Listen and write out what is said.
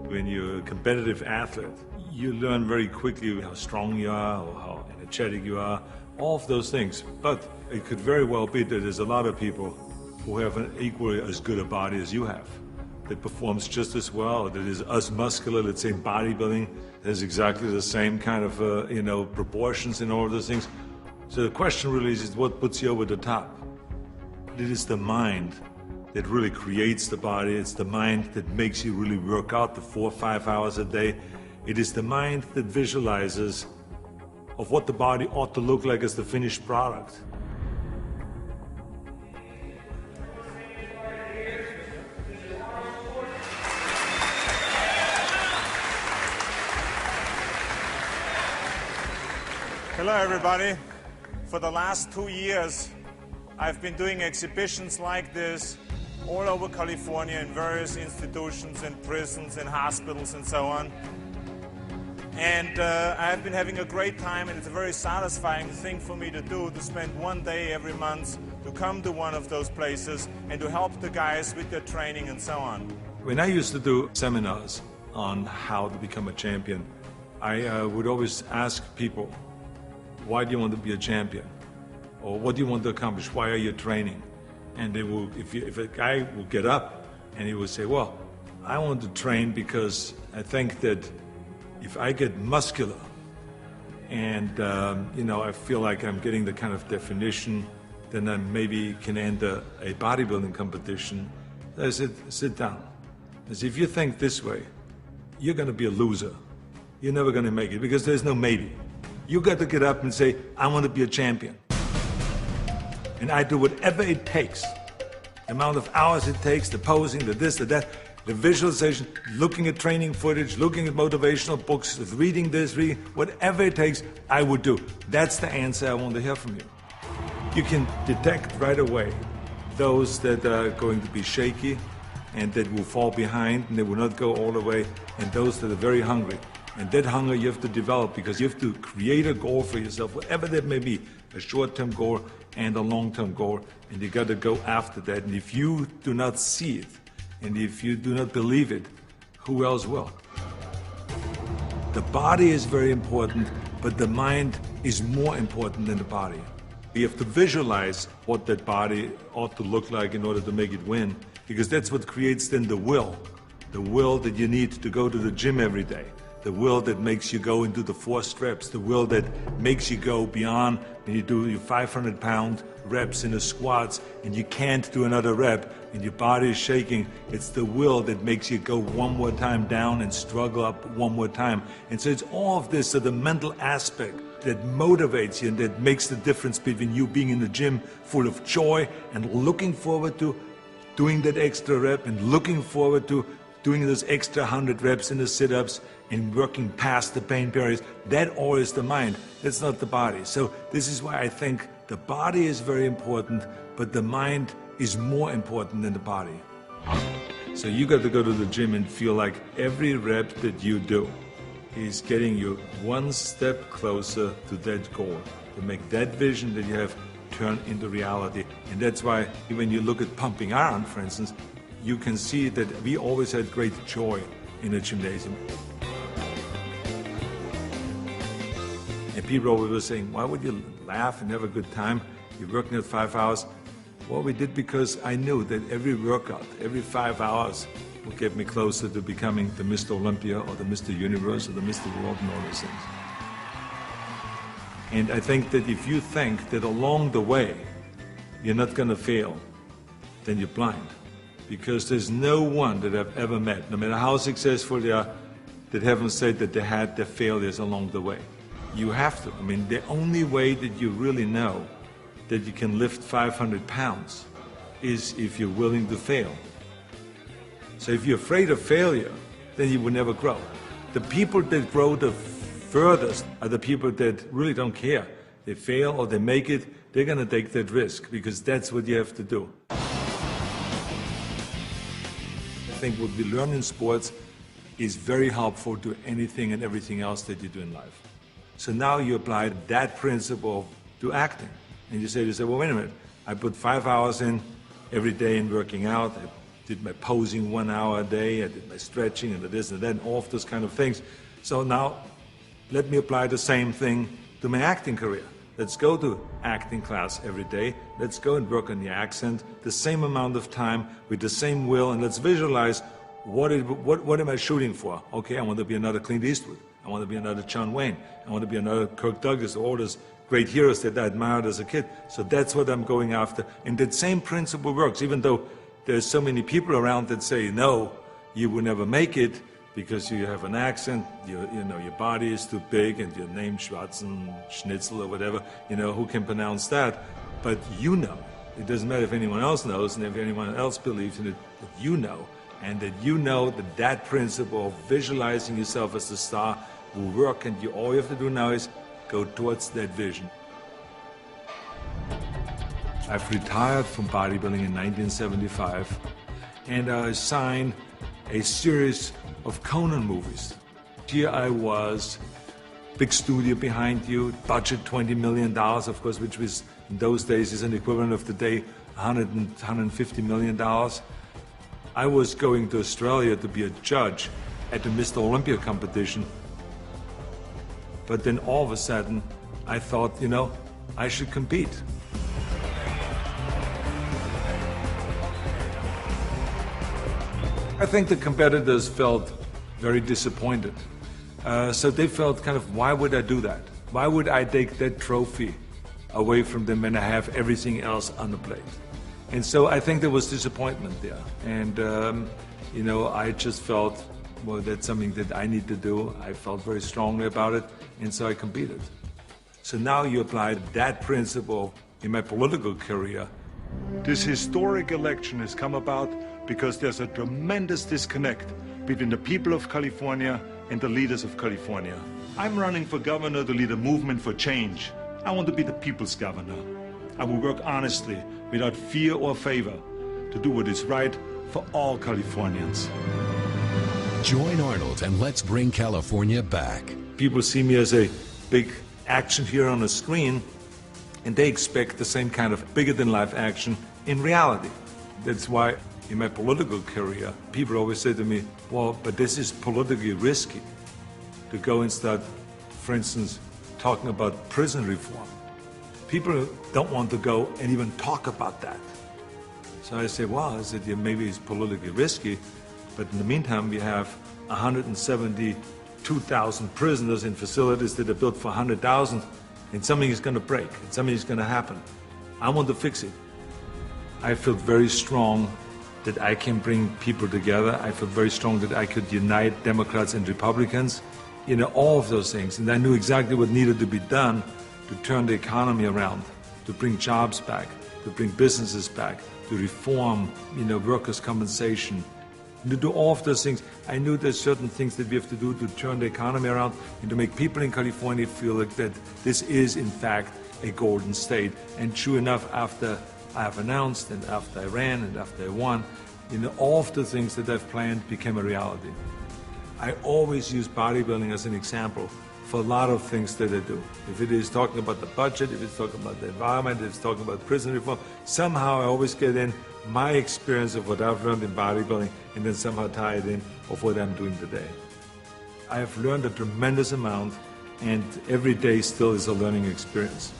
When you're a competitive athlete, you learn very quickly how strong you are or how energetic you are, all of those things. But it could very well be that there's a lot of people who have an equally as good a body as you have, that performs just as well, that is as muscular, let's say in bodybuilding, has exactly the same kind of proportions and all of those things. So the question really is what puts you over the top? It is the mind that really creates the body. It's the mind that makes you really work out the 4 or 5 hours a day. It is the mind that visualizes of what the body ought to look like as the finished product. Hello everybody. For the last 2 years, I've been doing exhibitions like this all over California in various institutions and prisons and hospitals and so on. And I've been having a great time, and it's a very satisfying thing for me to do, to spend one day every month to come to one of those places and to help the guys with their training and so on. When I used to do seminars on how to become a champion, I would always ask people, why do you want to be a champion? Or what do you want to accomplish? Why are you training? And they will, if a guy will get up and he will say, well, I want to train because I think that if I get muscular and I feel like I'm getting the kind of definition, then I maybe can enter a bodybuilding competition. I said, sit down. I said, if you think this way, you're going to be a loser. You're never going to make it because there's no maybe. You got to get up and say, I want to be a champion. And I do whatever it takes, the amount of hours it takes, the posing, the this, the that, the visualization, looking at training footage, looking at motivational books, reading this, reading, whatever it takes, I would do. That's the answer I want to hear from you. You can detect right away those that are going to be shaky and that will fall behind and they will not go all the way, and those that are very hungry. And that hunger you have to develop because you have to create a goal for yourself, whatever that may be, a short-term goal and a long-term goal, and you got to go after that. And if you do not see it, and if you do not believe it, who else will? The body is very important, but the mind is more important than the body. You have to visualize what that body ought to look like in order to make it win, because that's what creates then the will that you need to go to the gym every day. The will that makes you go into the 4 reps, the will that makes you go beyond when you do your 500-pound reps in the squats and you can't do another rep and your body is shaking. It's the will that makes you go one more time down and struggle up one more time. And so it's all of this, so the mental aspect that motivates you and that makes the difference between you being in the gym full of joy and looking forward to doing that extra rep and looking forward to doing those extra 100 reps in the sit-ups and working past the pain barriers. That all is the mind. That's not the body. So this is why I think the body is very important, but the mind is more important than the body. So you got to go to the gym and feel like every rep that you do is getting you one step closer to that goal, to make that vision that you have turn into reality. And that's why when you look at pumping iron, for instance, you can see that we always had great joy in the gymnasium. And people always were saying, why would you laugh and have a good time? You're working out 5 hours. Well, we did because I knew that every workout, every 5 hours would get me closer to becoming the Mr. Olympia or the Mr. Universe or the Mr. World and all those things. And I think that if you think that along the way you're not going to fail, then you're blind. Because there's no one that I've ever met, no matter how successful they are, that haven't said that they had their failures along the way. You have to. I mean, the only way that you really know that you can lift 500 pounds is if you're willing to fail. So if you're afraid of failure, then you will never grow. The people that grow the furthest are the people that really don't care. They fail or they make it, they're going to take that risk because that's what you have to do. I think what we learn in sports is very helpful to anything and everything else that you do in life. So now you apply that principle to acting. And you say, well, wait a minute, I put 5 hours in every day in working out, I did my posing 1 hour a day, I did my stretching and the this and that, and all of those kind of things. So now, let me apply the same thing to my acting career. Let's go to acting class every day. Let's go and work on the accent, the same amount of time, with the same will, and let's visualize what am I shooting for? Okay, I want to be another Clint Eastwood. I want to be another John Wayne. I want to be another Kirk Douglas, all those great heroes that I admired as a kid. So that's what I'm going after. And that same principle works, even though there's so many people around that say, no, you will never make it because you have an accent, your body is too big, and your name Schnitzel or whatever, who can pronounce that? But you know. It doesn't matter if anyone else knows and if anyone else believes in it, but you know. And that you know that principle of visualizing yourself as a star will work, and all you have to do now is go towards that vision. I've retired from bodybuilding in 1975, and I signed a series of Conan movies. Here I was, big studio behind you, budget $20 million, of course, which was in those days is an equivalent of today $150 million. I was going to Australia to be a judge at the Mr. Olympia competition. But then all of a sudden, I thought, I should compete. I think the competitors felt very disappointed. So they felt kind of, why would I do that? Why would I take that trophy away from them when I have everything else on the plate? And so I think there was disappointment there. And, I just felt, well, that's something that I need to do. I felt very strongly about it, and so I competed. So now you apply that principle in my political career. This historic election has come about because there's a tremendous disconnect between the people of California and the leaders of California. I'm running for governor to lead a movement for change. I want to be the people's governor. I will work honestly, without fear or favor, to do what is right for all Californians. Join Arnold and let's bring California back. People see me as a big action hero on the screen, and they expect the same kind of bigger-than-life action in reality. That's why in my political career, people always say to me, well, but this is politically risky to go and start, for instance, talking about prison reform. People don't want to go and even talk about that. So I say, well, maybe it's politically risky, but in the meantime, we have 172,000 prisoners in facilities that are built for 100,000, and something is going to break, and something is going to happen. I want to fix it. I feel very strong that I can bring people together. I feel very strong that I could unite Democrats and Republicans, all of those things. And I knew exactly what needed to be done to turn the economy around, to bring jobs back, to bring businesses back, to reform, workers' compensation, and to do all of those things. I knew there's certain things that we have to do to turn the economy around and to make people in California feel like that this is, in fact, a golden state. And true enough, after I have announced, and after I ran, and after I won, all of the things that I've planned became a reality. I always use bodybuilding as an example for a lot of things that I do. If it is talking about the budget, if it's talking about the environment, if it's talking about prison reform, somehow I always get in my experience of what I've learned in bodybuilding and then somehow tie it in of what I'm doing today. I have learned a tremendous amount, and every day still is a learning experience.